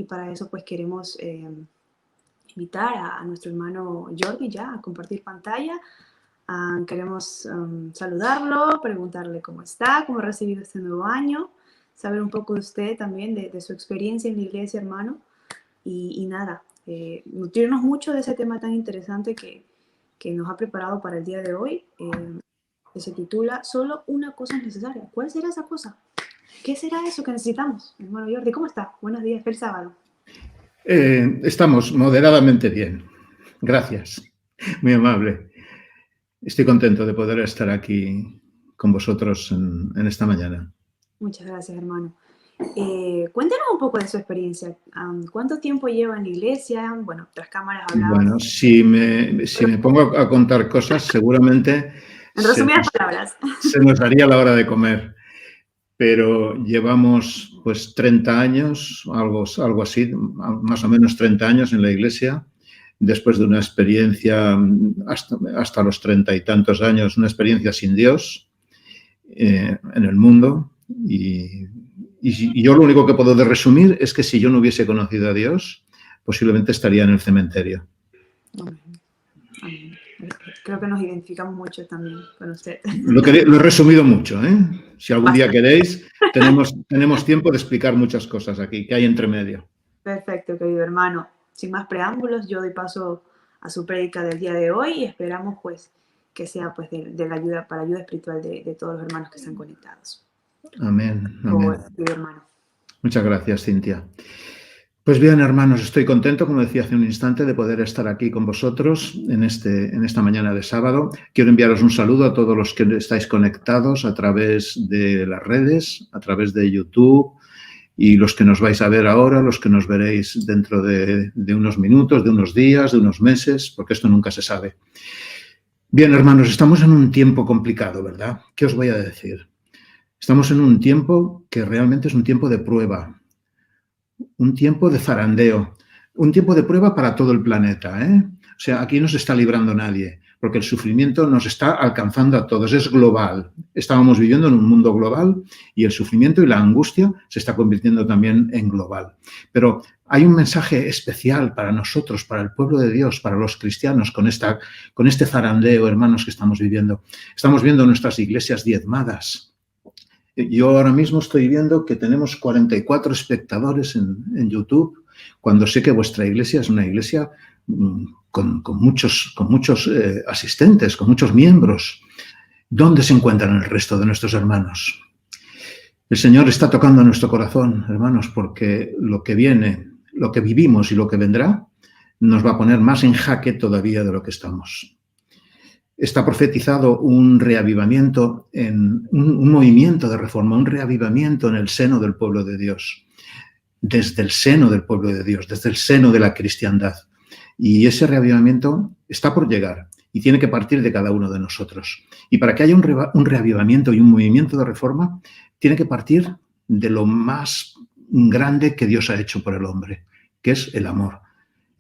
para eso pues queremos invitar a nuestro hermano Jordi ya a compartir pantalla. Queremos saludarlo, preguntarle cómo está, cómo ha recibido este nuevo año, saber un poco de usted también, de su experiencia en la iglesia, hermano, y nada, nutrirnos mucho de ese tema tan interesante que nos ha preparado para el día de hoy, que se titula Solo una cosa es necesaria. ¿Cuál será esa cosa? ¿Qué será eso que necesitamos? Hermano Jordi, ¿cómo está? Buenos días, feliz sábado. Estamos moderadamente bien. Gracias. Muy amable. Estoy contento de poder estar aquí con vosotros en esta mañana. Muchas gracias, hermano. Cuéntanos un poco de su experiencia. ¿Cuánto tiempo lleva en la iglesia? Bueno, tras cámaras hablaba. Bueno, si me pongo a contar cosas, seguramente en resumidas palabras, se nos haría la hora de comer. Pero llevamos pues 30 años, algo así, más o menos 30 años en la iglesia, después de una experiencia hasta los 30 y tantos años, una experiencia sin Dios en el mundo. Y yo lo único que puedo resumir es que si yo no hubiese conocido a Dios, posiblemente estaría en el cementerio. Amén. Amén. Creo que nos identificamos mucho también con usted. Lo he resumido mucho, ¿eh? Si algún día queréis, tenemos tiempo de explicar muchas cosas aquí, que hay entre medio. Perfecto, querido hermano. Sin más preámbulos, yo doy paso a su prédica del día de hoy y esperamos pues que sea pues de la ayuda, para ayuda espiritual de todos los hermanos que están conectados. Amén. Amén. Querido hermano. Muchas gracias, Cintia. Pues bien, hermanos, estoy contento, como decía hace un instante, de poder estar aquí con vosotros en esta mañana de sábado. Quiero enviaros un saludo a todos los que estáis conectados a través de las redes, a través de YouTube, y los que nos vais a ver ahora, los que nos veréis dentro de unos minutos, de unos días, de unos meses, porque esto nunca se sabe. Bien, hermanos, estamos en un tiempo complicado, ¿verdad? ¿Qué os voy a decir? Estamos en un tiempo que realmente es un tiempo de prueba. Un tiempo de zarandeo, un tiempo de prueba para todo el planeta, ¿eh? O sea, aquí no se está librando nadie, porque el sufrimiento nos está alcanzando a todos, es global. Estábamos viviendo en un mundo global y el sufrimiento y la angustia se está convirtiendo también en global. Pero hay un mensaje especial para nosotros, para el pueblo de Dios, para los cristianos, con este zarandeo, hermanos, que estamos viviendo. Estamos viendo nuestras iglesias diezmadas. Yo ahora mismo estoy viendo que tenemos 44 espectadores en YouTube, cuando sé que vuestra iglesia es una iglesia con muchos asistentes, con muchos miembros. ¿Dónde se encuentran el resto de nuestros hermanos? El Señor está tocando nuestro corazón, hermanos, porque lo que viene, lo que vivimos y lo que vendrá, nos va a poner más en jaque todavía de lo que estamos. Está profetizado un reavivamiento, un movimiento de reforma, un reavivamiento en el seno del pueblo de Dios, desde el seno del pueblo de Dios, desde el seno de la cristiandad. Y ese reavivamiento está por llegar y tiene que partir de cada uno de nosotros. Y para que haya un reavivamiento y un movimiento de reforma, tiene que partir de lo más grande que Dios ha hecho por el hombre, que es el amor.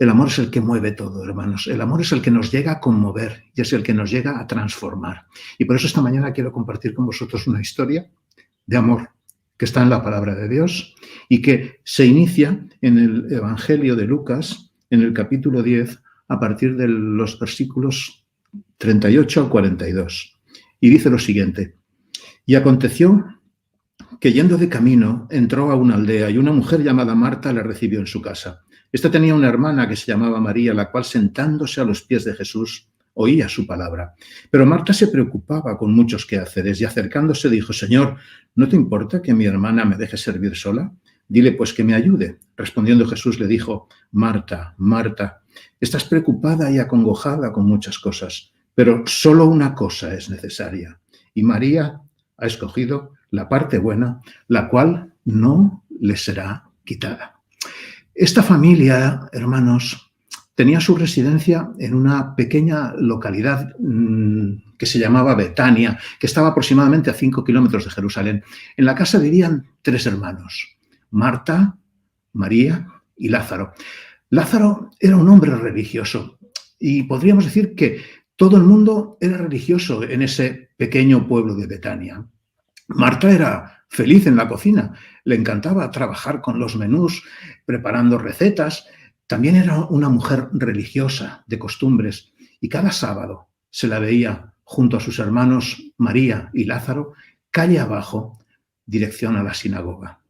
El amor es el que mueve todo, hermanos. El amor es el que nos llega a conmover y es el que nos llega a transformar. Y por eso esta mañana quiero compartir con vosotros una historia de amor que está en la palabra de Dios y que se inicia en el Evangelio de Lucas, en el capítulo 10, a partir de los versículos 38 al 42. Y dice lo siguiente: Y aconteció que yendo de camino entró a una aldea y una mujer llamada Marta le recibió en su casa. Esta tenía una hermana que se llamaba María, la cual sentándose a los pies de Jesús oía su palabra. Pero Marta se preocupaba con muchos quehaceres y acercándose dijo: Señor, ¿no te importa que mi hermana me deje servir sola? Dile pues que me ayude. Respondiendo Jesús le dijo: Marta, Marta, estás preocupada y acongojada con muchas cosas, pero solo una cosa es necesaria. Y María ha escogido la parte buena, la cual no le será quitada. Esta familia, hermanos, tenía su residencia en una pequeña localidad que se llamaba Betania, que estaba aproximadamente a 5 kilómetros de Jerusalén. En la casa vivían 3 hermanos: Marta, María y Lázaro. Lázaro era un hombre religioso y podríamos decir que todo el mundo era religioso en ese pequeño pueblo de Betania. Marta era feliz en la cocina, le encantaba trabajar con los menús, preparando recetas. También era una mujer religiosa, de costumbres, y cada sábado se la veía junto a sus hermanos María y Lázaro, calle abajo, dirección a la sinagoga.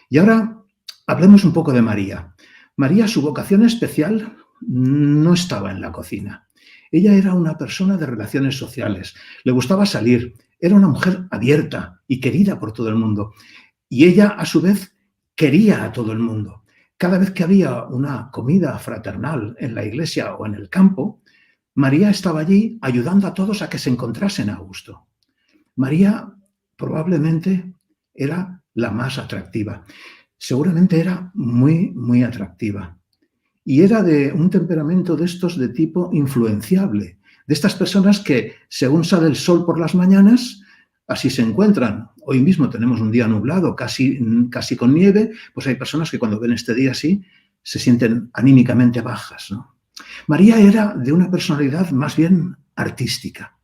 Y ahora hablemos un poco de María. María, su vocación especial no estaba en la cocina. Ella era una persona de relaciones sociales, le gustaba salir, era una mujer abierta y querida por todo el mundo. Y ella, a su vez, quería a todo el mundo. Cada vez que había una comida fraternal en la iglesia o en el campo, María estaba allí ayudando a todos a que se encontrasen a gusto. María probablemente era la más atractiva. Seguramente era muy, muy atractiva. Y era de un temperamento de estos de tipo influenciable, de estas personas que, según sale el sol por las mañanas, así se encuentran. Hoy mismo tenemos un día nublado, casi con nieve, pues hay personas que cuando ven este día así se sienten anímicamente bajas, ¿no? María era de una personalidad más bien artística.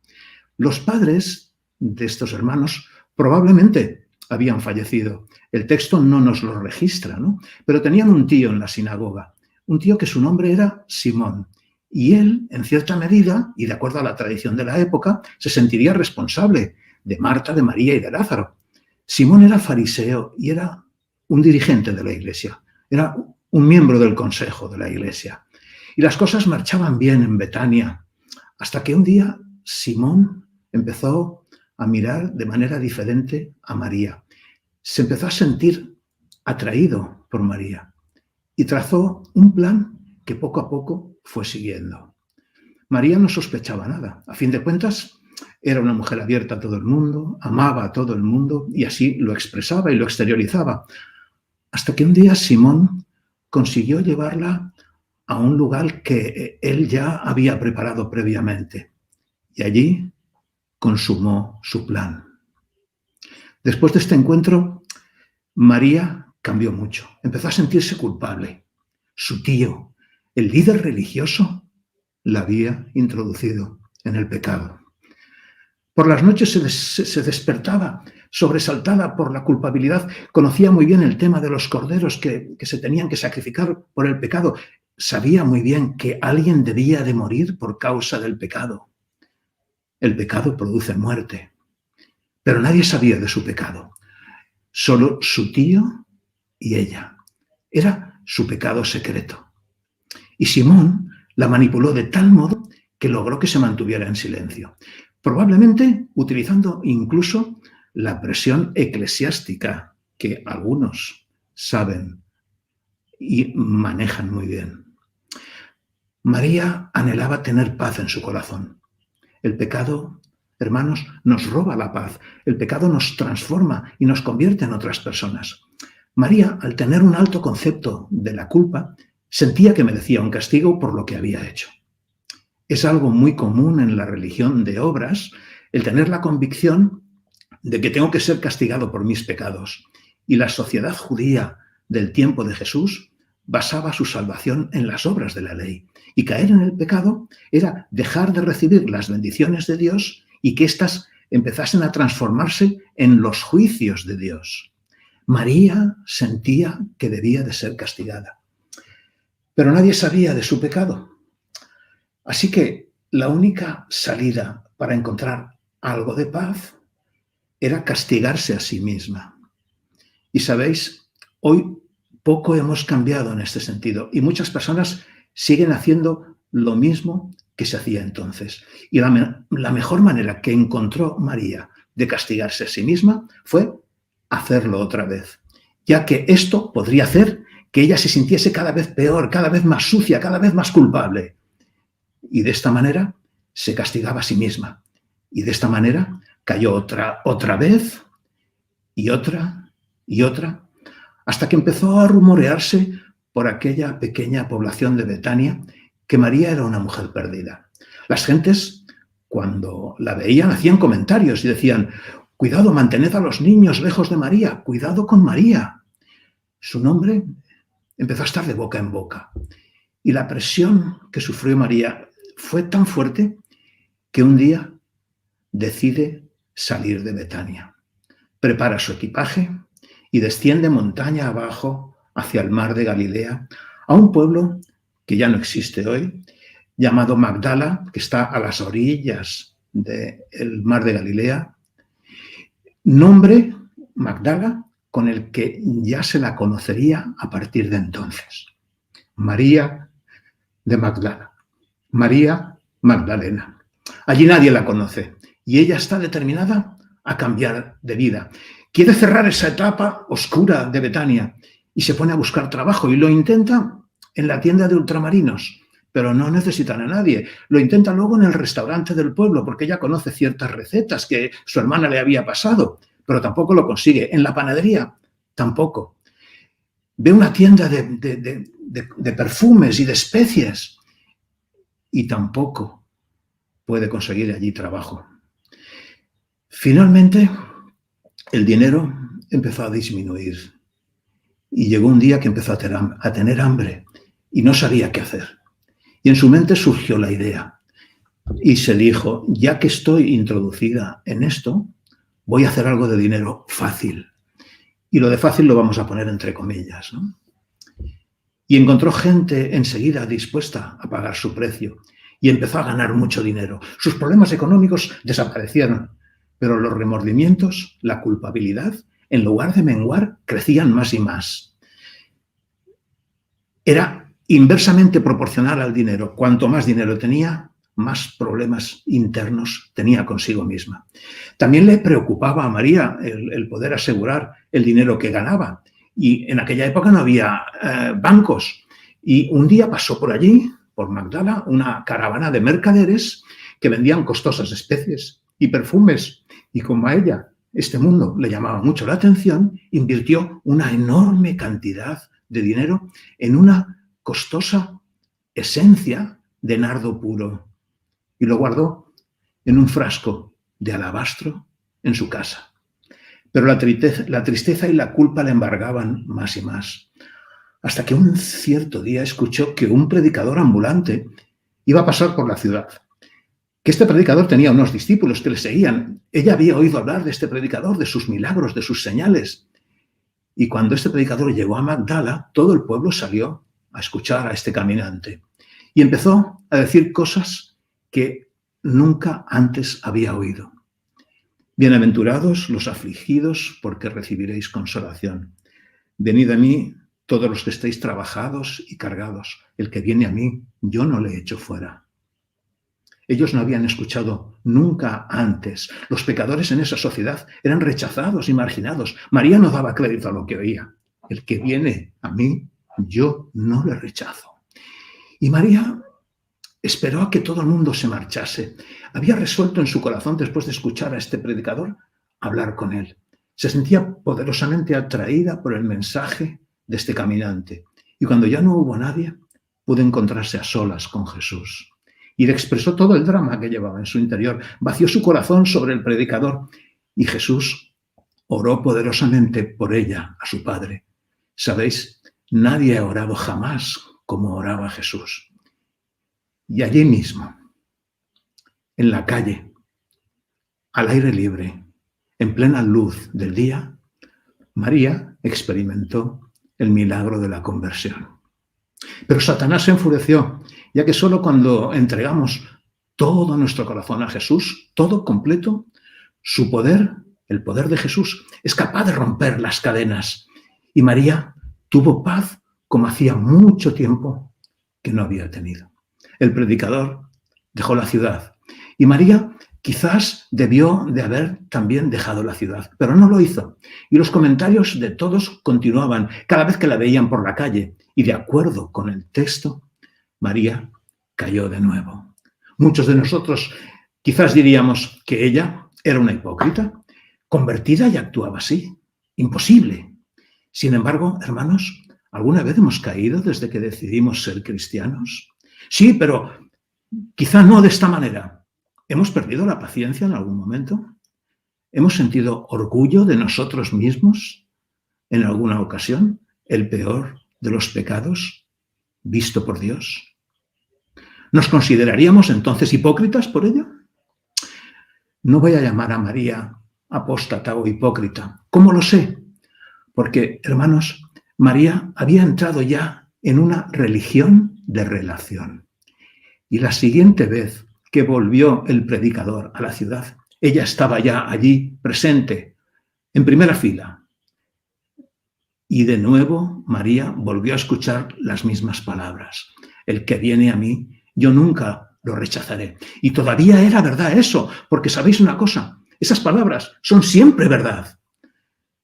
Los padres de estos hermanos probablemente habían fallecido. El texto no nos lo registra, ¿no? Pero tenían un tío en la sinagoga, un tío que su nombre era Simón. Y él, en cierta medida, y de acuerdo a la tradición de la época, se sentiría responsable de Marta, de María y de Lázaro. Simón era fariseo y era un dirigente de la iglesia, era un miembro del consejo de la iglesia. Y las cosas marchaban bien en Betania, hasta que un día Simón empezó a mirar de manera diferente a María. Se empezó a sentir atraído por María y trazó un plan que poco a poco fue siguiendo. María no sospechaba nada. A fin de cuentas, era una mujer abierta a todo el mundo, amaba a todo el mundo y así lo expresaba y lo exteriorizaba. Hasta que un día Simón consiguió llevarla a un lugar que él ya había preparado previamente. Y allí consumó su plan. Después de este encuentro, María cambió mucho. Empezó a sentirse culpable. Su tío, el líder religioso, la había introducido en el pecado. Por las noches se despertaba sobresaltada por la culpabilidad. Conocía muy bien el tema de los corderos que se tenían que sacrificar por el pecado. Sabía muy bien que alguien debía de morir por causa del pecado. El pecado produce muerte. Pero nadie sabía de su pecado. Solo su tío y ella. Era su pecado secreto. Y Simón la manipuló de tal modo que logró que se mantuviera en silencio. Probablemente utilizando incluso la presión eclesiástica que algunos saben y manejan muy bien. María anhelaba tener paz en su corazón. El pecado, hermanos, nos roba la paz. El pecado nos transforma y nos convierte en otras personas. María, al tener un alto concepto de la culpa, sentía que merecía un castigo por lo que había hecho. Es algo muy común en la religión de obras el tener la convicción de que tengo que ser castigado por mis pecados. Y la sociedad judía del tiempo de Jesús basaba su salvación en las obras de la ley. Y caer en el pecado era dejar de recibir las bendiciones de Dios y que éstas empezasen a transformarse en los juicios de Dios. María sentía que debía de ser castigada. Pero nadie sabía de su pecado. Así que la única salida para encontrar algo de paz era castigarse a sí misma. Y sabéis, hoy poco hemos cambiado en este sentido y muchas personas siguen haciendo lo mismo que se hacía entonces. Y la mejor manera que encontró María de castigarse a sí misma fue hacerlo otra vez, ya que esto podría hacer que ella se sintiese cada vez peor, cada vez más sucia, cada vez más culpable. Y de esta manera se castigaba a sí misma. Y de esta manera cayó otra vez y otra y otra, hasta que empezó a rumorearse por aquella pequeña población de Betania que María era una mujer perdida. Las gentes, cuando la veían, hacían comentarios y decían: cuidado, mantened a los niños lejos de María, cuidado con María. Su nombre empezó a estar de boca en boca. Y la presión que sufrió María fue tan fuerte que un día decide salir de Betania. prepara su equipaje y desciende montaña abajo hacia el mar de Galilea, a un pueblo que ya no existe hoy, llamado Magdala, que está a las orillas del mar de Galilea. Nombre, Magdala, con el que ya se la conocería a partir de entonces. María de Magdala, María Magdalena. Allí nadie la conoce y ella está determinada a cambiar de vida. Quiere cerrar esa etapa oscura de Betania y se pone a buscar trabajo y lo intenta en la tienda de ultramarinos, pero no necesitan a nadie. Lo intenta luego en el restaurante del pueblo porque ella conoce ciertas recetas que su hermana le había pasado, pero tampoco lo consigue. En la panadería, tampoco. Ve una tienda de perfumes y de especies y tampoco puede conseguir allí trabajo. Finalmente, el dinero empezó a disminuir y llegó un día que empezó a tener hambre y no sabía qué hacer. Y en su mente surgió la idea y se dijo, ya que estoy introducida en esto, voy a hacer algo de dinero fácil. Y lo de fácil lo vamos a poner entre comillas, ¿no? Y encontró gente enseguida dispuesta a pagar su precio y empezó a ganar mucho dinero. Sus problemas económicos desaparecieron, pero los remordimientos, la culpabilidad, en lugar de menguar, crecían más y más. Era inversamente proporcional al dinero. Cuanto más dinero tenía, más problemas internos tenía consigo misma. También le preocupaba a María el poder asegurar el dinero que ganaba. Y en aquella época no había bancos. Y un día pasó por allí, por Magdala, una caravana de mercaderes que vendían costosas especies y perfumes. Y como a ella este mundo le llamaba mucho la atención, invirtió una enorme cantidad de dinero en una costosa esencia de nardo puro y lo guardó en un frasco de alabastro en su casa. Pero la tristeza y la culpa le embargaban más y más, hasta que un cierto día escuchó que un predicador ambulante iba a pasar por la ciudad, que este predicador tenía unos discípulos que le seguían. Ella había oído hablar de este predicador, de sus milagros, de sus señales. Y cuando este predicador llegó a Magdala, todo el pueblo salió a escuchar a este caminante y empezó a decir cosas que nunca antes había oído. Bienaventurados los afligidos, porque recibiréis consolación. Venid a mí, todos los que estéis trabajados y cargados. El que viene a mí, yo no le echo fuera. Ellos no habían escuchado nunca antes. Los pecadores en esa sociedad eran rechazados y marginados. María no daba crédito a lo que oía. El que viene a mí, yo no le rechazo. Y María esperó a que todo el mundo se marchase. Había resuelto en su corazón, después de escuchar a este predicador, hablar con él. Se sentía poderosamente atraída por el mensaje de este caminante. Y cuando ya no hubo nadie, pudo encontrarse a solas con Jesús. Y le expresó todo el drama que llevaba en su interior. Vació su corazón sobre el predicador. Y Jesús oró poderosamente por ella, a su Padre. ¿Sabéis? Nadie ha orado jamás como oraba Jesús. Y allí mismo, en la calle, al aire libre, en plena luz del día, María experimentó el milagro de la conversión. Pero Satanás se enfureció, ya que solo cuando entregamos todo nuestro corazón a Jesús, todo completo, su poder, el poder de Jesús, es capaz de romper las cadenas. Y María tuvo paz como hacía mucho tiempo que no había tenido. El predicador dejó la ciudad y María quizás debió de haber también dejado la ciudad, pero no lo hizo. Y los comentarios de todos continuaban cada vez que la veían por la calle. Y de acuerdo con el texto, María cayó de nuevo. Muchos de nosotros quizás diríamos que ella era una hipócrita, convertida y actuaba así. Imposible. Sin embargo, hermanos, ¿alguna vez hemos caído desde que decidimos ser cristianos? Sí, pero quizá no de esta manera. ¿Hemos perdido la paciencia en algún momento? ¿Hemos sentido orgullo de nosotros mismos en alguna ocasión? ¿El peor de los pecados visto por Dios? ¿Nos consideraríamos entonces hipócritas por ello? No voy a llamar a María apóstata o hipócrita. ¿Cómo lo sé? Porque, hermanos, María había entrado ya en una religión de relación. Y la siguiente vez que volvió el predicador a la ciudad, ella estaba ya allí presente, en primera fila. Y de nuevo María volvió a escuchar las mismas palabras. El que viene a mí, yo nunca lo rechazaré. Y todavía era verdad eso, porque sabéis una cosa, esas palabras son siempre verdad.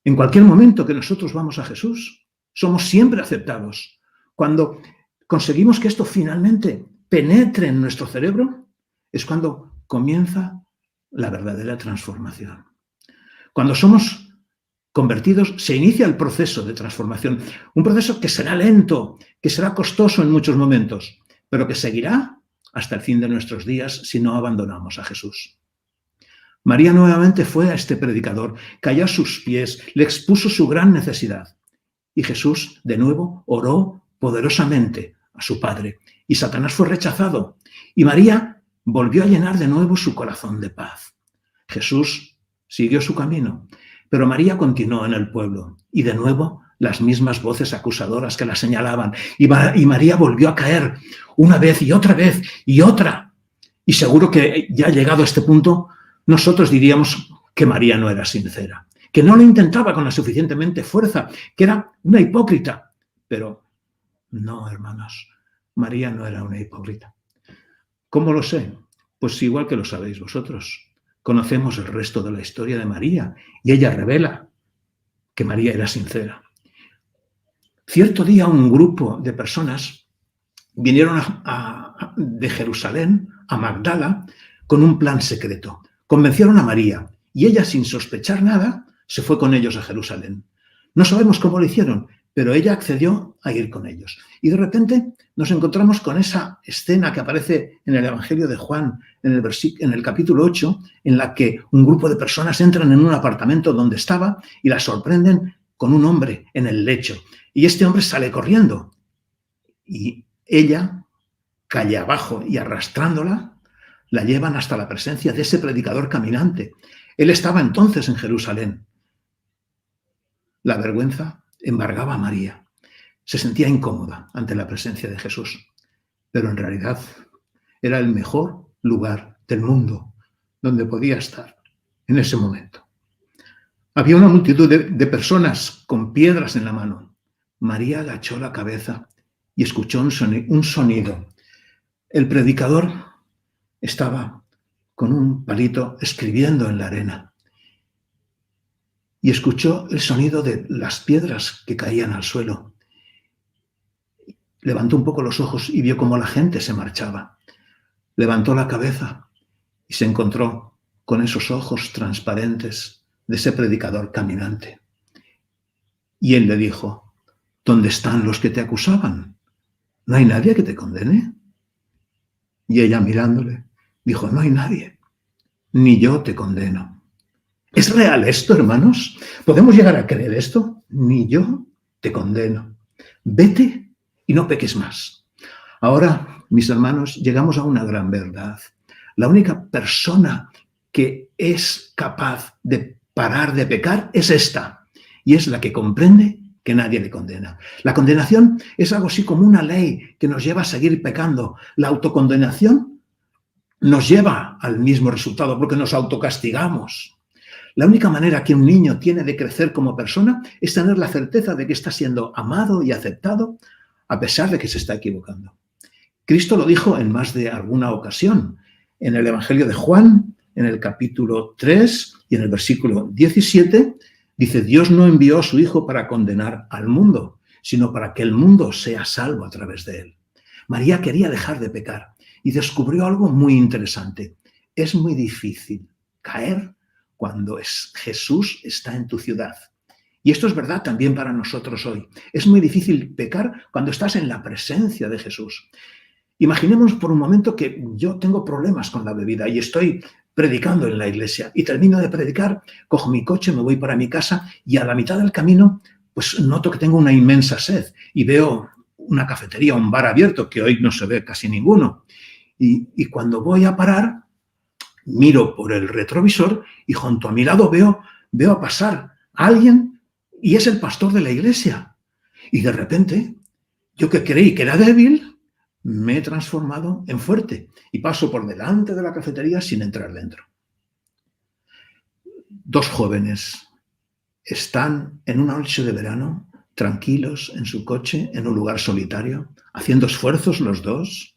En cualquier momento que nosotros vamos a Jesús, somos siempre aceptados. Cuando conseguimos que esto finalmente penetre en nuestro cerebro, es cuando comienza la verdadera transformación. Cuando somos convertidos, se inicia el proceso de transformación. Un proceso que será lento, que será costoso en muchos momentos, pero que seguirá hasta el fin de nuestros días si no abandonamos a Jesús. María nuevamente fue a este predicador, cayó a sus pies, le expuso su gran necesidad. Y Jesús, de nuevo, oró poderosamente a su Padre. Y Satanás fue rechazado. Y María volvió a llenar de nuevo su corazón de paz. Jesús siguió su camino, pero María continuó en el pueblo. Y de nuevo las mismas voces acusadoras que la señalaban. Y María volvió a caer una vez y otra vez y otra. Y seguro que ya llegado a este punto, nosotros diríamos que María no era sincera, que no lo intentaba con la suficientemente fuerza, que era una hipócrita. Pero no, hermanos, María no era una hipócrita. ¿Cómo lo sé? Pues igual que lo sabéis vosotros. Conocemos el resto de la historia de María y ella revela que María era sincera. Cierto día un grupo de personas vinieron de Jerusalén a Magdala con un plan secreto. Convencieron a María y ella, sin sospechar nada, se fue con ellos a Jerusalén. No sabemos cómo lo hicieron, pero ella accedió a ir con ellos. Y de repente nos encontramos con esa escena que aparece en el Evangelio de Juan, en el capítulo 8, en la que un grupo de personas entran en un apartamento donde estaba y la sorprenden con un hombre en el lecho. Y este hombre sale corriendo. Y ella, calle abajo y arrastrándola, la llevan hasta la presencia de ese predicador caminante. Él estaba entonces en Jerusalén. La vergüenza embargaba a María. Se sentía incómoda ante la presencia de Jesús, pero en realidad era el mejor lugar del mundo donde podía estar en ese momento. Había una multitud de personas con piedras en la mano. María agachó la cabeza y escuchó un sonido. El predicador estaba con un palito escribiendo en la arena y escuchó el sonido de las piedras que caían al suelo. Levantó un poco los ojos y vio cómo la gente se marchaba. Levantó la cabeza y se encontró con esos ojos transparentes de ese predicador caminante. Y él le dijo: ¿dónde están los que te acusaban? ¿No hay nadie que te condene? Y ella, mirándole, dijo: no hay nadie, ni yo te condeno. ¿Es real esto, hermanos? ¿Podemos llegar a creer esto? Ni yo te condeno. Vete y no peques más. Ahora, mis hermanos, llegamos a una gran verdad. La única persona que es capaz de parar de pecar es esta, y es la que comprende que nadie le condena. La condenación es algo así como una ley que nos lleva a seguir pecando. La autocondenación nos lleva al mismo resultado porque nos autocastigamos. La única manera que un niño tiene de crecer como persona es tener la certeza de que está siendo amado y aceptado a pesar de que se está equivocando. Cristo lo dijo en más de alguna ocasión. En el Evangelio de Juan, en el capítulo 3 y en el versículo 17, dice: Dios no envió a su Hijo para condenar al mundo, sino para que el mundo sea salvo a través de él. María quería dejar de pecar y descubrió algo muy interesante. Es muy difícil caer cuando Jesús está en tu ciudad. Y esto es verdad también para nosotros hoy. Es muy difícil pecar cuando estás en la presencia de Jesús. Imaginemos por un momento que yo tengo problemas con la bebida y estoy predicando en la iglesia y termino de predicar, cojo mi coche, me voy para mi casa y a la mitad del camino pues noto que tengo una inmensa sed y veo una cafetería, un bar abierto, que hoy no se ve casi ninguno. Y cuando voy a parar, Miro por el retrovisor y junto a mi lado veo a pasar a alguien y es el pastor de la iglesia. Y de repente, yo que creí que era débil, me he transformado en fuerte y paso por delante de la cafetería sin entrar dentro. 2 jóvenes están en una noche de verano, tranquilos en su coche, en un lugar solitario, haciendo esfuerzos los dos,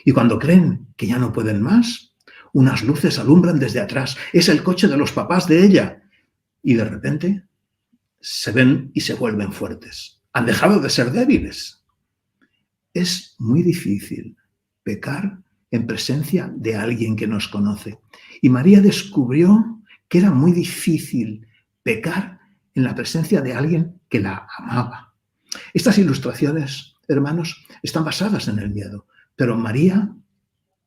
y cuando creen que ya no pueden más, unas luces alumbran desde atrás. Es el coche de los papás de ella. Y de repente se ven y se vuelven fuertes. Han dejado de ser débiles. Es muy difícil pecar en presencia de alguien que nos conoce. Y María descubrió que era muy difícil pecar en la presencia de alguien que la amaba. Estas ilustraciones, hermanos, están basadas en el miedo, pero María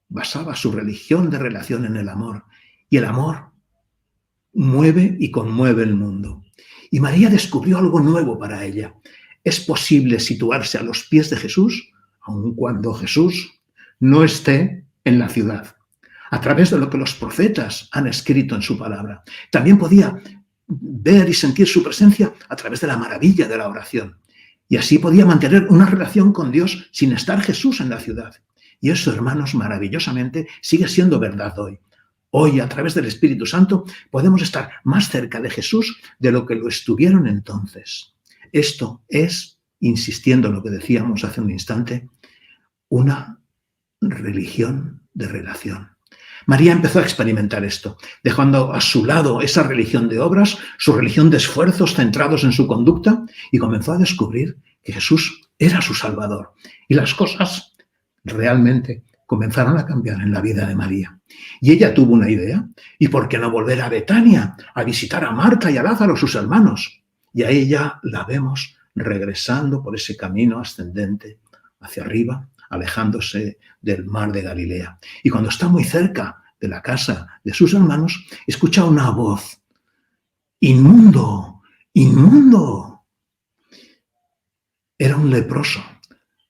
basaba su religión de relación en el amor, y el amor mueve y conmueve el mundo. Y María descubrió algo nuevo para ella. Es posible situarse a los pies de Jesús, aun cuando Jesús no esté en la ciudad, a través de lo que los profetas han escrito en su palabra. También podía ver y sentir su presencia a través de la maravilla de la oración. Y así podía mantener una relación con Dios sin estar Jesús en la ciudad. Y eso, hermanos, maravillosamente sigue siendo verdad hoy. Hoy, a través del Espíritu Santo, podemos estar más cerca de Jesús de lo que lo estuvieron entonces. Esto es, insistiendo en lo que decíamos hace un instante, una religión de relación. María empezó a experimentar esto, dejando a su lado esa religión de obras, su religión de esfuerzos centrados en su conducta, y comenzó a descubrir que Jesús era su Salvador. Y las cosas realmente comenzaron a cambiar en la vida de María. Y ella tuvo una idea. ¿Y por qué no volver a Betania a visitar a Marta y a Lázaro, sus hermanos? Y a ella la vemos regresando por ese camino ascendente hacia arriba, alejándose del mar de Galilea. Y cuando está muy cerca de la casa de sus hermanos, escucha una voz: ¡inmundo! ¡Inmundo! Era un leproso.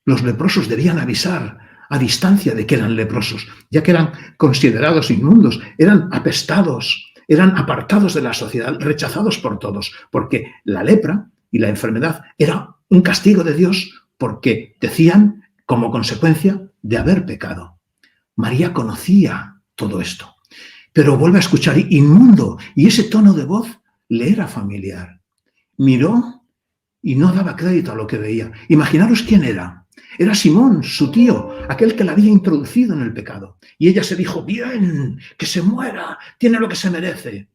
Los leprosos debían avisar a distancia de que eran leprosos, ya que eran considerados inmundos, eran apestados, eran apartados de la sociedad, rechazados por todos, porque la lepra y la enfermedad era un castigo de Dios, porque decían como consecuencia de haber pecado. María conocía todo esto, pero vuelve a escuchar inmundo, y ese tono de voz le era familiar. Miró y no daba crédito a lo que veía. Imaginaros quién era. Era Simón, su tío, aquel que la había introducido en el pecado. Y ella se dijo: bien, que se muera, tiene lo que se merece.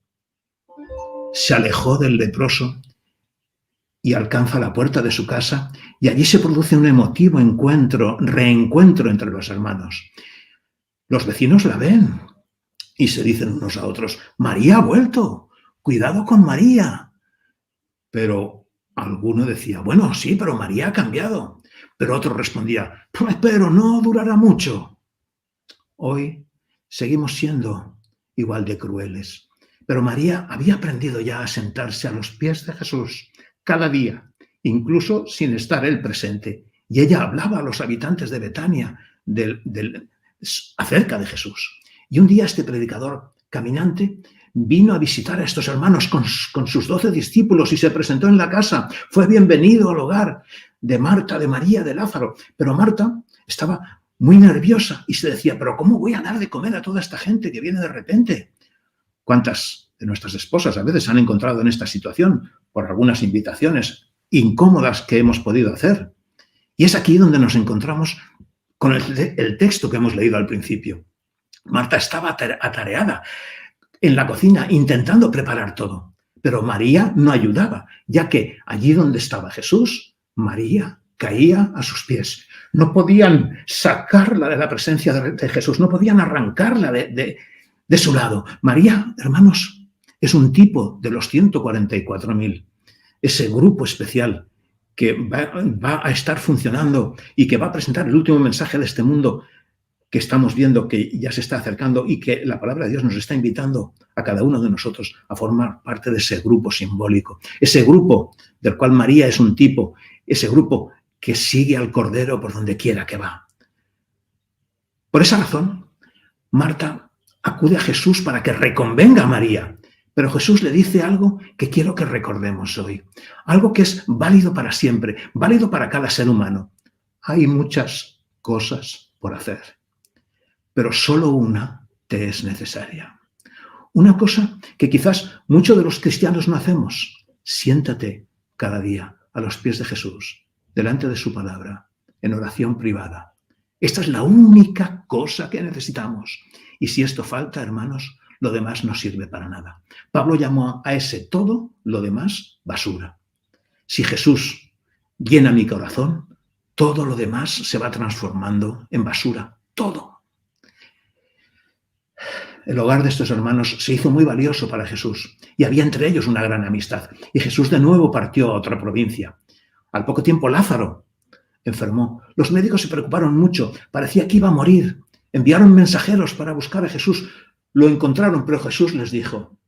Se alejó del leproso y alcanza la puerta de su casa, y allí se produce un emotivo reencuentro entre los hermanos. Los vecinos la ven y se dicen unos a otros: María ha vuelto, cuidado con María. Pero alguno decía: bueno, sí, pero María ha cambiado. Pero otro respondía: pues pero no durará mucho. Hoy seguimos siendo igual de crueles. Pero María había aprendido ya a sentarse a los pies de Jesús cada día, incluso sin estar él presente. Y ella hablaba a los habitantes de Betania acerca de Jesús. Y un día este predicador caminante vino a visitar a estos hermanos con sus 12 discípulos y se presentó en la casa. Fue bienvenido al hogar de Marta, de María, de Lázaro. Pero Marta estaba muy nerviosa y se decía: ¿pero cómo voy a dar de comer a toda esta gente que viene de repente? ¿Cuántas de nuestras esposas a veces se han encontrado en esta situación por algunas invitaciones incómodas que hemos podido hacer? Y es aquí donde nos encontramos con el texto que hemos leído al principio. Marta estaba atareada en la cocina intentando preparar todo, pero María no ayudaba, ya que allí donde estaba Jesús, María caía a sus pies. No podían sacarla de la presencia de Jesús, no podían arrancarla de su lado. María, hermanos, es un tipo de los 144.000, ese grupo especial que va a estar funcionando y que va a presentar el último mensaje de este mundo que estamos viendo que ya se está acercando y que la palabra de Dios nos está invitando a cada uno de nosotros a formar parte de ese grupo simbólico, ese grupo del cual María es un tipo, ese grupo que sigue al Cordero por donde quiera que va. Por esa razón, Marta acude a Jesús para que reconvenga a María. Pero Jesús le dice algo que quiero que recordemos hoy. Algo que es válido para siempre, válido para cada ser humano. Hay muchas cosas por hacer, pero solo una te es necesaria. Una cosa que quizás muchos de los cristianos no hacemos. Siéntate cada día a los pies de Jesús, delante de su palabra, en oración privada. Esta es la única cosa que necesitamos. Y si esto falta, hermanos, lo demás no sirve para nada. Pablo llamó a ese todo, lo demás, basura. Si Jesús llena mi corazón, todo lo demás se va transformando en basura. Todo. El hogar de estos hermanos se hizo muy valioso para Jesús y había entre ellos una gran amistad. Y Jesús de nuevo partió a otra provincia. Al poco tiempo Lázaro enfermó. Los médicos se preocuparon mucho. Parecía que iba a morir. Enviaron mensajeros para buscar a Jesús. Lo encontraron, pero Jesús les dijo: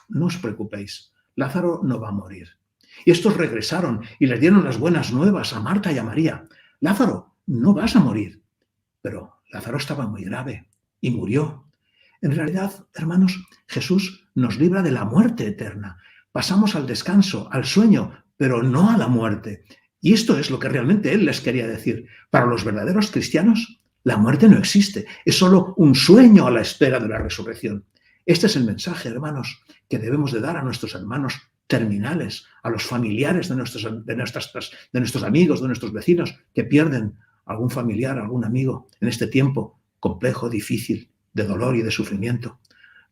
no os preocupéis, Lázaro no va a morir. Y estos regresaron y les dieron las buenas nuevas a Marta y a María. Lázaro, no vas a morir. Pero Lázaro estaba muy grave y murió. En realidad, hermanos, Jesús nos libra de la muerte eterna. Pasamos al descanso, al sueño, pero no a la muerte. Y esto es lo que realmente Él les quería decir. Para los verdaderos cristianos, la muerte no existe. Es solo un sueño a la espera de la resurrección. Este es el mensaje, hermanos, que debemos de dar a nuestros hermanos terminales, a los familiares de nuestros amigos, de nuestros vecinos, que pierden algún familiar, algún amigo en este tiempo complejo, difícil, de dolor y de sufrimiento.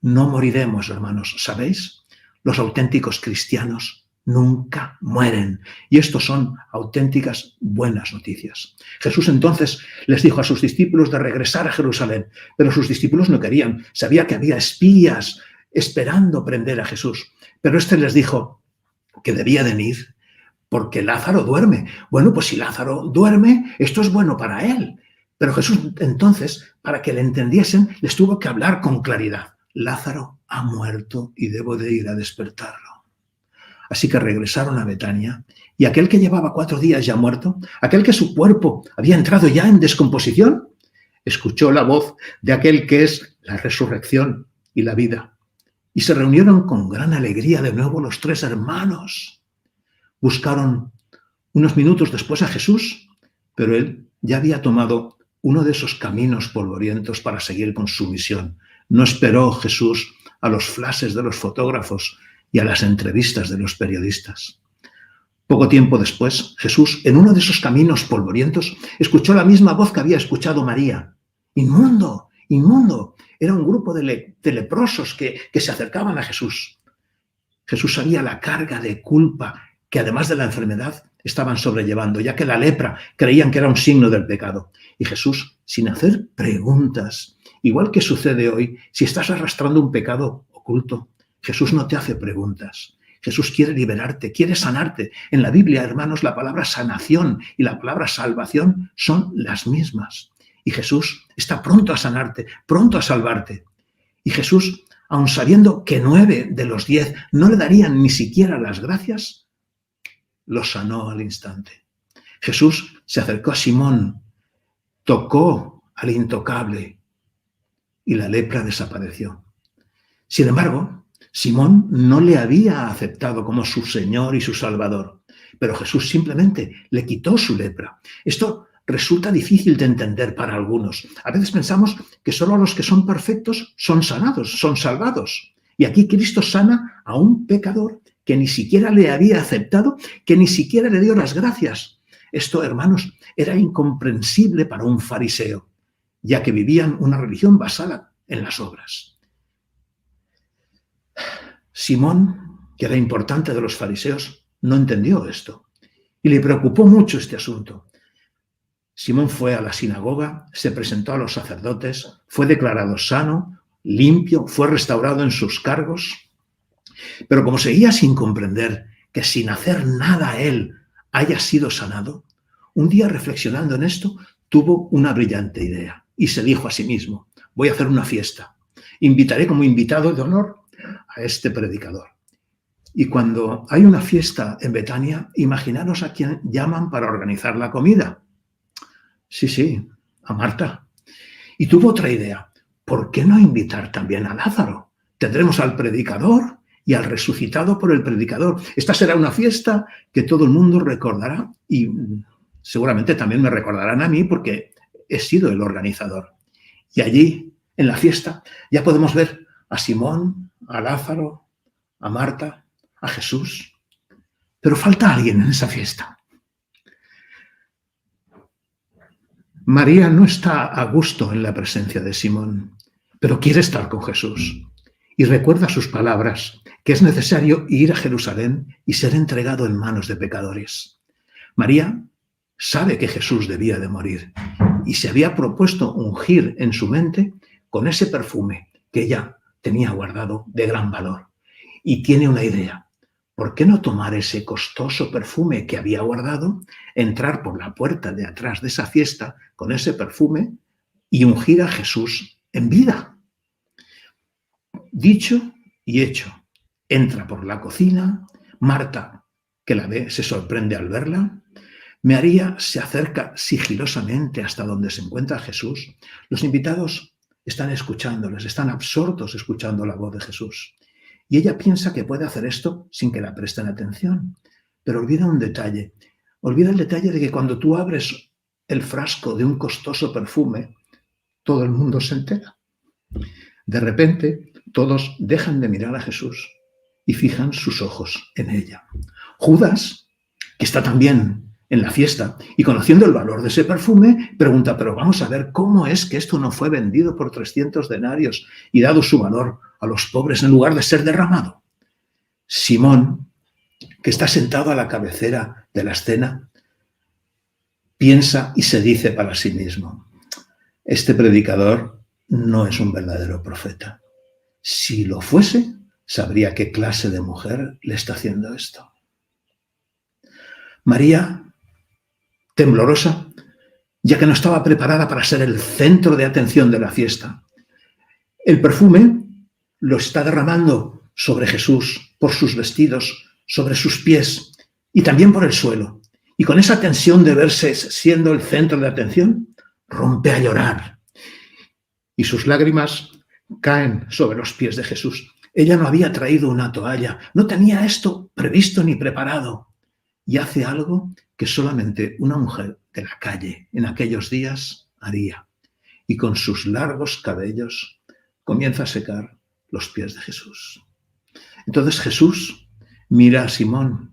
No moriremos, hermanos, ¿sabéis? Los auténticos cristianos nunca mueren. Y estos son auténticas buenas noticias. Jesús entonces les dijo a sus discípulos de regresar a Jerusalén, pero sus discípulos no querían. Sabía que había espías esperando prender a Jesús. Pero este les dijo que debía de ir porque Lázaro duerme. Bueno, pues si Lázaro duerme, esto es bueno para él. Pero Jesús entonces, para que le entendiesen, les tuvo que hablar con claridad. Lázaro ha muerto y debo de ir a despertarlo. Así que regresaron a Betania y aquel que llevaba 4 días ya muerto, aquel que su cuerpo había entrado ya en descomposición, escuchó la voz de aquel que es la resurrección y la vida. Y se reunieron con gran alegría de nuevo los 3 hermanos. Buscaron unos minutos después a Jesús, pero él ya había tomado uno de esos caminos polvorientos para seguir con su misión. No esperó Jesús a los flashes de los fotógrafos y a las entrevistas de los periodistas. Poco tiempo después, Jesús, en uno de esos caminos polvorientos, escuchó la misma voz que había escuchado María. ¡Inmundo! ¡Inmundo! Era un grupo de leprosos que se acercaban a Jesús. Jesús sabía la carga de culpa que además de la enfermedad estaban sobrellevando, ya que la lepra creían que era un signo del pecado. Y Jesús, sin hacer preguntas, igual que sucede hoy, si estás arrastrando un pecado oculto, Jesús no te hace preguntas. Jesús quiere liberarte, quiere sanarte. En la Biblia, hermanos, la palabra sanación y la palabra salvación son las mismas. Y Jesús está pronto a sanarte, pronto a salvarte. Y Jesús, aun sabiendo que 9 de los 10 no le darían ni siquiera las gracias, lo sanó al instante. Jesús se acercó a Simón, tocó al intocable y la lepra desapareció. Sin embargo, Simón no le había aceptado como su Señor y su Salvador, pero Jesús simplemente le quitó su lepra. Esto resulta difícil de entender para algunos. A veces pensamos que solo los que son perfectos son sanados, son salvados. Y aquí Cristo sana a un pecador que ni siquiera le había aceptado, que ni siquiera le dio las gracias. Esto, hermanos, era incomprensible para un fariseo, ya que vivían una religión basada en las obras. Simón, que era importante de los fariseos, no entendió esto y le preocupó mucho este asunto. Simón fue a la sinagoga, se presentó a los sacerdotes, fue declarado sano, limpio, fue restaurado en sus cargos, pero como seguía sin comprender que sin hacer nada él haya sido sanado, un día reflexionando en esto, tuvo una brillante idea y se dijo a sí mismo: voy a hacer una fiesta, invitaré como invitado de honor a este predicador. Y cuando hay una fiesta en Betania, imaginaros a quién llaman para organizar la comida. Sí, a Marta. Y tuvo otra idea. ¿por qué no invitar también a Lázaro? Tendremos al predicador y al resucitado por el predicador. Esta será una fiesta que todo el mundo recordará y seguramente también me recordarán a mí porque he sido el organizador. Y allí, en la fiesta, ya podemos ver a Simón, a Lázaro, a Marta, a Jesús. Pero falta alguien en esa fiesta. María no está a gusto en la presencia de Simón, pero quiere estar con Jesús. Y recuerda sus palabras, que es necesario ir a Jerusalén y ser entregado en manos de pecadores. María sabe que Jesús debía de morir y se había propuesto ungir en su mente con ese perfume que ella tenía guardado de gran valor. Y tiene una idea. ¿Por qué no tomar ese costoso perfume que había guardado, entrar por la puerta de atrás de esa fiesta con ese perfume y ungir a Jesús en vida? Dicho y hecho. Entra por la cocina. Marta, que la ve, se sorprende al verla. María se acerca sigilosamente hasta donde se encuentra Jesús. Los invitados están escuchándoles, están absortos escuchando la voz de Jesús. Y ella piensa que puede hacer esto sin que la presten atención. Pero olvida un detalle. Olvida el detalle de que cuando tú abres el frasco de un costoso perfume, todo el mundo se entera. De repente, todos dejan de mirar a Jesús y fijan sus ojos en ella. Judas, que está también en la fiesta y conociendo el valor de ese perfume, pregunta, pero vamos a ver, ¿cómo es que esto no fue vendido por 300 denarios y dado su valor a los pobres en lugar de ser derramado? Simón, que está sentado a la cabecera de la escena, piensa y se dice para sí mismo, este predicador no es un verdadero profeta. Si lo fuese, sabría qué clase de mujer le está haciendo esto. María, temblorosa, ya que no estaba preparada para ser el centro de atención de la fiesta. El perfume lo está derramando sobre Jesús, por sus vestidos, sobre sus pies y también por el suelo. Y con esa tensión de verse siendo el centro de atención, rompe a llorar. Y sus lágrimas caen sobre los pies de Jesús. Ella no había traído una toalla, no tenía esto previsto ni preparado. Y hace algo que solamente una mujer de la calle en aquellos días haría. Y con sus largos cabellos comienza a secar los pies de Jesús. Entonces Jesús mira a Simón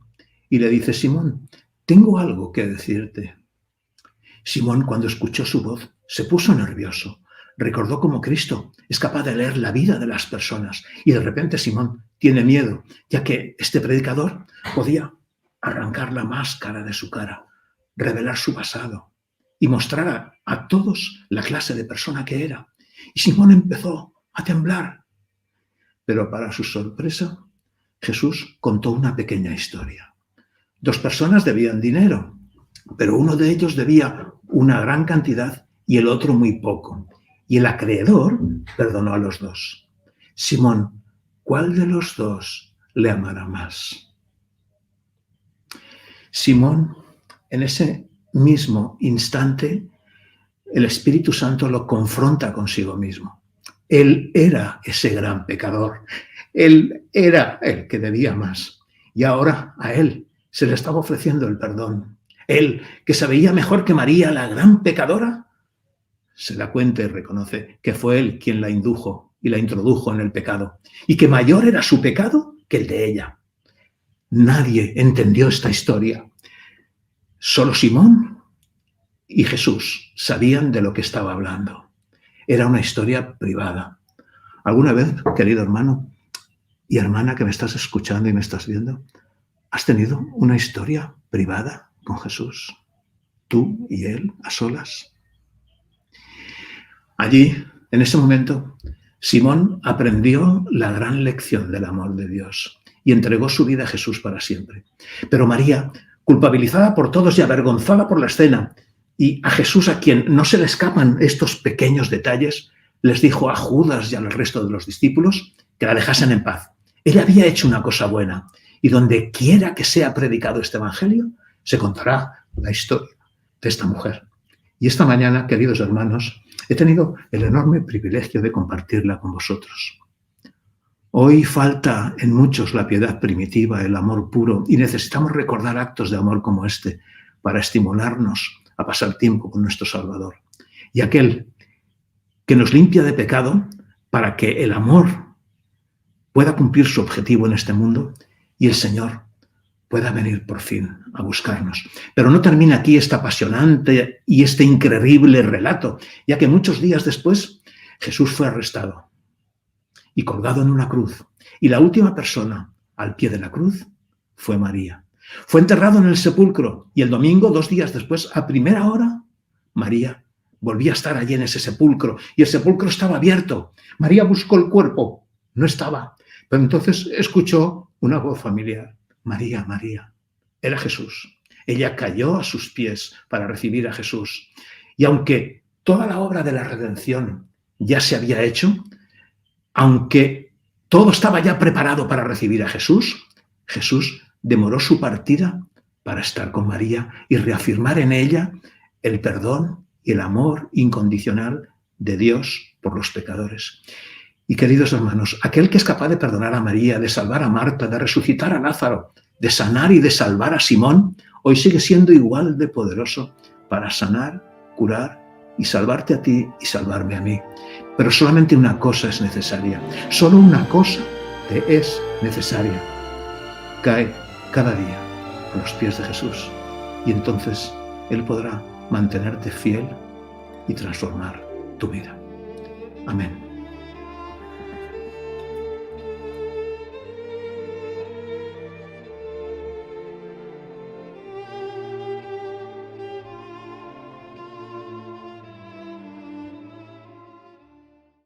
y le dice, Simón, tengo algo que decirte. Simón, cuando escuchó su voz, se puso nervioso. Recordó cómo Cristo es capaz de leer la vida de las personas. Y de repente Simón tiene miedo, ya que este predicador podía arrancar la máscara de su cara, revelar su pasado y mostrar a todos la clase de persona que era. Y Simón empezó a temblar. Pero para su sorpresa, Jesús contó una pequeña historia. 2 personas debían dinero, pero uno de ellos debía una gran cantidad y el otro muy poco. Y el acreedor perdonó a los 2. Simón, ¿cuál de los 2 le amará más? Simón, en ese mismo instante, el Espíritu Santo lo confronta consigo mismo. Él era ese gran pecador. Él era el que debía más. Y ahora a él se le estaba ofreciendo el perdón. Él, que se veía mejor que María, la gran pecadora, se da cuenta y reconoce que fue él quien la indujo y la introdujo en el pecado. Y que mayor era su pecado que el de ella. Nadie entendió esta historia. Solo Simón y Jesús sabían de lo que estaba hablando. Era una historia privada. ¿Alguna vez, querido hermano y hermana que me estás escuchando y me estás viendo, has tenido una historia privada con Jesús? Tú y él a solas. Allí, en ese momento, Simón aprendió la gran lección del amor de Dios y entregó su vida a Jesús para siempre. Pero María, culpabilizada por todos y avergonzada por la escena, y a Jesús, a quien no se le escapan estos pequeños detalles, les dijo a Judas y al resto de los discípulos que la dejasen en paz. Él había hecho una cosa buena, y donde quiera que sea predicado este evangelio, se contará la historia de esta mujer. Y esta mañana, queridos hermanos, he tenido el enorme privilegio de compartirla con vosotros. Hoy falta en muchos la piedad primitiva, el amor puro, y necesitamos recordar actos de amor como este para estimularnos a pasar tiempo con nuestro Salvador. Y aquel que nos limpia de pecado para que el amor pueda cumplir su objetivo en este mundo y el Señor pueda venir por fin a buscarnos. Pero no termina aquí este apasionante y este increíble relato, ya que muchos días después Jesús fue arrestado y colgado en una cruz. Y la última persona al pie de la cruz fue María. Fue enterrado en el sepulcro y el domingo, 2 días después, a primera hora, María volvía a estar allí en ese sepulcro y el sepulcro estaba abierto. María buscó el cuerpo, no estaba. Pero entonces escuchó una voz familiar. María, María. Era Jesús. Ella cayó a sus pies para recibir a Jesús. Y aunque toda la obra de la redención ya se había hecho, aunque todo estaba ya preparado para recibir a Jesús, Jesús demoró su partida para estar con María y reafirmar en ella el perdón y el amor incondicional de Dios por los pecadores. Y queridos hermanos, aquel que es capaz de perdonar a María, de salvar a Marta, de resucitar a Lázaro, de sanar y de salvar a Simón, hoy sigue siendo igual de poderoso para sanar, curar y salvarte a ti y salvarme a mí. Pero solamente una cosa es necesaria, solo una cosa te es necesaria. Cae cada día a los pies de Jesús y entonces Él podrá mantenerte fiel y transformar tu vida. Amén.